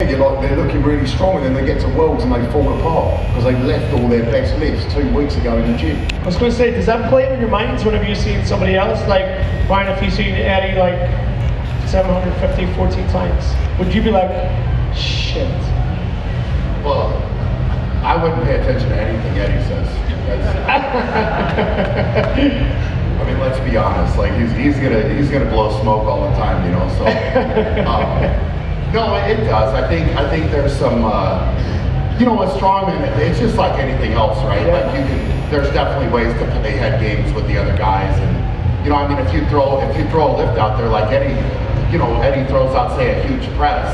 you're like, they're looking really strong, and then they get to Worlds and they fall apart because they left all their best lifts 2 weeks ago in the gym. I was going to say, does that play in your minds whenever you see somebody else? Like, Brian, if you see Eddie like 750, 14 times, would you be like, shit? Well, I wouldn't pay attention to anything Eddie says. I mean, let's be honest. Like he's gonna blow smoke all the time, you know. So no, it does. I think there's some, you know, with strongman, it's just like anything else, right? Yeah. Like there's definitely ways to play head games with the other guys, and you know, I mean, if you throw a lift out there like Eddie, you know, Eddie throws out, say, a huge press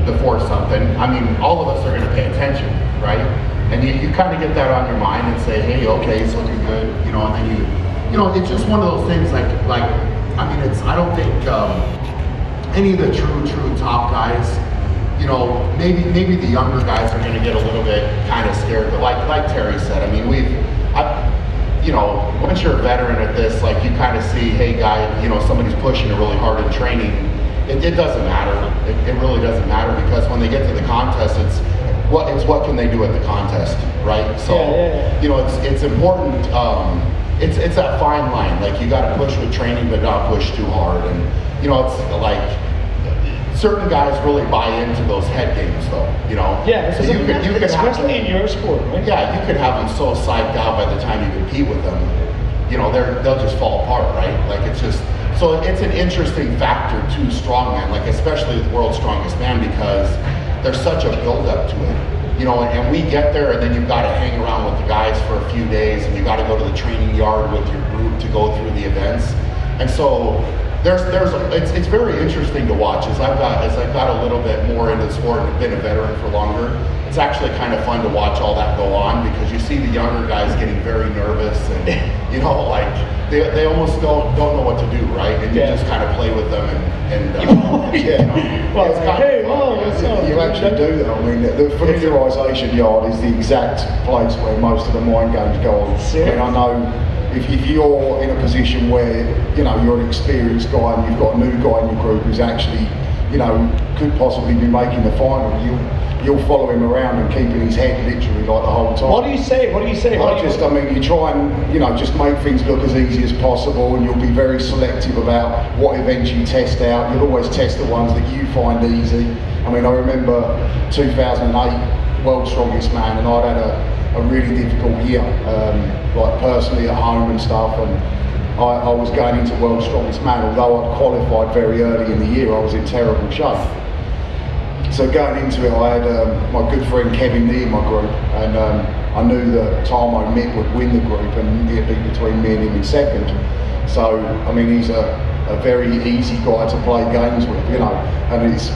before something, I mean, all of us are going to pay attention, right? And you kind of get that on your mind and say, hey, okay, he's looking good, you know, and then you know, it's just one of those things like, I mean, I don't think any of the true top guys, you know, maybe the younger guys are going to get a little bit kind of scared, but like Terry said, I mean, you know, once you're a veteran at this, like you kind of see, hey guy, you know, somebody's pushing it really hard in training, it doesn't matter. It really doesn't matter, because when they get to the contest, it's what can they do at the contest, right? So, you know, it's important. It's that fine line. Like you got to push with training, but not push too hard. And you know, it's like certain guys really buy into those head games, though. You know. Yeah. So you could especially in your sport, right? Yeah, you could have them so psyched out by the time you compete with them. You know, they'll just fall apart, right? Like it's just. So it's an interesting factor to strongman, like especially with World's Strongest Man, because there's such a build-up to it, you know, and we get there and then you've got to hang around with the guys for a few days, and you got to go to the training yard with your group to go through the events. And so it's very interesting to watch. As I've got a little bit more into the sport and been a veteran for longer, it's actually kind of fun to watch all that go on, because you see the younger guys getting very nervous, and you know, like they almost don't know what to do, right? And you just kind of play with them and you know, well, it's kind of fun. You actually do that. I mean, the familiarisation yard is the exact place where most of the mind games go on. And I know if you're in a position where, you know, you're an experienced guy and you've got a new guy in your group who's actually, you know, could possibly be making the final, you'll follow him around and keeping his head literally like the whole time. What do you say? I mean, you try and, you know, just make things look as easy as possible, and you'll be very selective about what events you test out. You'll always test the ones that you find easy. I mean, I remember 2008 World's Strongest Man, and I'd had a really difficult year, like personally at home and stuff, and I was going into World's Strongest Man. Although I'd qualified very early in the year, I was in terrible shape. So going into it, I had my good friend Kevin Nee in my group, and I knew that Tamo Mick would win the group, and it'd be between me and him in second. So, I mean, he's a very easy guy to play games with, you know, and he's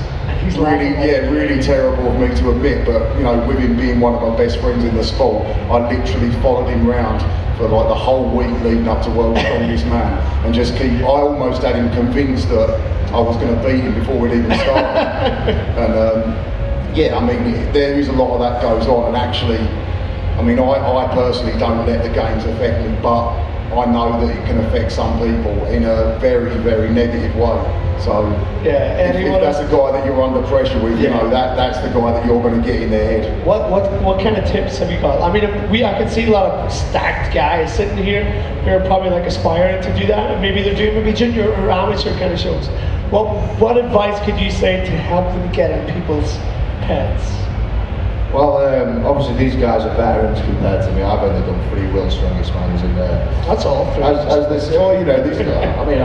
really terrible of me to admit, but you know, with him being one of my best friends in the sport, I literally followed him round for like the whole week leading up to World's Strongest Man, and I almost had him convinced that I was going to beat him before we'd even started. And yeah, I mean, there is a lot of that goes on, and actually, I mean, I personally don't let the games affect me, but I know that it can affect some people in a very, very negative way. So yeah, if that's a guy that you're under pressure with, you know, that's the guy that you're going to get in their head. What kind of tips have you got? I mean, I can see a lot of stacked guys sitting here who are probably like aspiring to do that, and maybe they're doing maybe junior or amateur kind of shows. What advice could you say to help them get in people's heads? Well, obviously these guys are veterans compared to me. I've only done 3 World's Strongest Mans, and that's all. As they say, well, you know, these guys. I mean,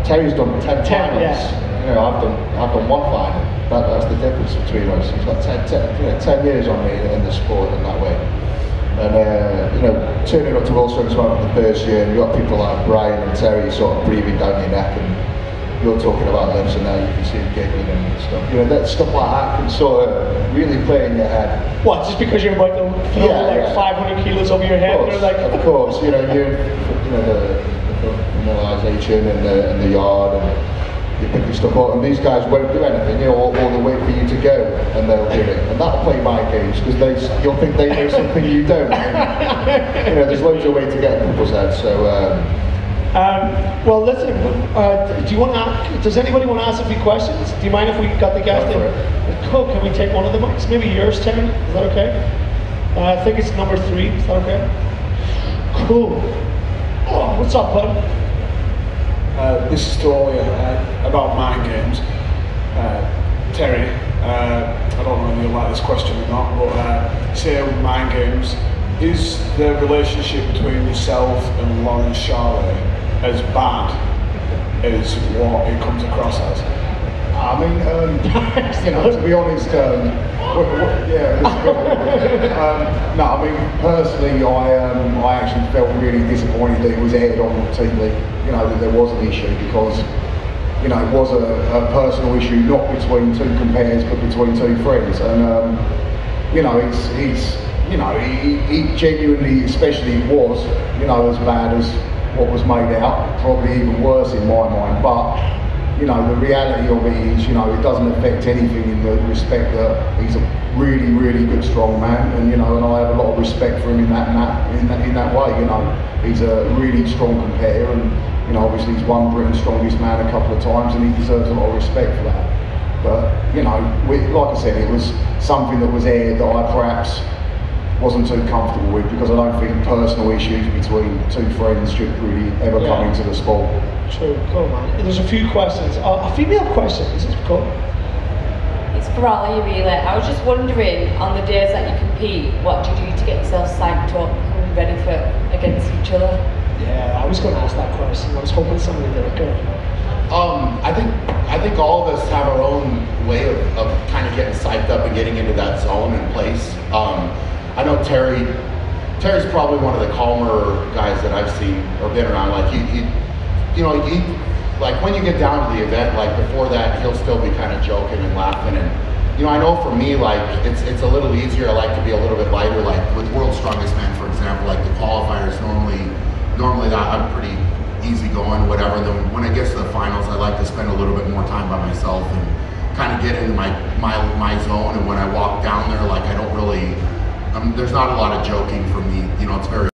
Terry's done 10 finals. Yeah. You know, I've done 1 final. That's the difference between us. He's got 10 years on me in the sport in that way. And you know, turning up to World's Strongest Man for the first year, and you've got people like Brian and Terry sort of breathing down your neck, and you're talking about lifts, and now you can see him giggling and stuff. You know, that stuff like that can sort of really play in your head. What, just because you're about to throw 500 kilos over your head? Of course, you know, the familiarisation and the yard, and you pick your stuff up, and these guys won't do anything, you know, all they wait for you to go, and they'll do it. And that'll play my games, because you'll think they know something you don't. And, you know, there's loads of ways to get in people's heads, so Well, listen. Do you want to? Does anybody want to ask a few questions? Do you mind if we got the guest in? Cool. Can we take one of the mics? Maybe yours, Terry. Is that okay? I think it's number 3. Is that okay? Cool. Oh, what's up, bud? This is to all of you about mind games. Terry, I don't know if you'll like this question or not, but say with mind games, is the relationship between yourself and Lauren Charlie as bad as what it comes across as? I mean, you know, to be honest, no, I mean, personally, I actually felt really disappointed that it was aired on TV, you know, that there was an issue, because, you know, it was a personal issue, not between 2 compares, but between 2 friends, and, you know, you know, he genuinely, especially was, you know, as bad as what was made out, probably even worse in my mind, but, you know, the reality of it is, you know, it doesn't affect anything in the respect that he's a really, really good strong man, and, you know, and I have a lot of respect for him in that way, you know. He's a really strong competitor, and, you know, obviously he's won Britain's Strongest Man a couple of times, and he deserves a lot of respect for that. But, you know, like I said, it was something that was aired that I perhaps wasn't too comfortable with, because I don't think personal issues between 2 friends should really ever come into the sport. True, cool, man. There's a few questions. A female question, this is cool. It's for Ali, really. I was just wondering, on the days that you compete, what do you do to get yourself psyched up and ready for against each other? Yeah, I was going to ask that question. I was hoping somebody did it. Go. I think all of us have our own way of kind of getting psyched up and getting into that zone and place. I know Terry's probably one of the calmer guys that I've seen or been around. Like you know, like when you get down to the event, like before that, he'll still be kind of joking and laughing. And you know, I know for me, like it's a little easier. I like to be a little bit lighter. Like with World's Strongest Man, for example, like the qualifiers normally I'm pretty easy going, whatever. And then when it gets to the finals, I like to spend a little bit more time by myself and kind of get into my zone. And when I walk down there, like I don't really. There's not a lot of joking for me, you know, it's very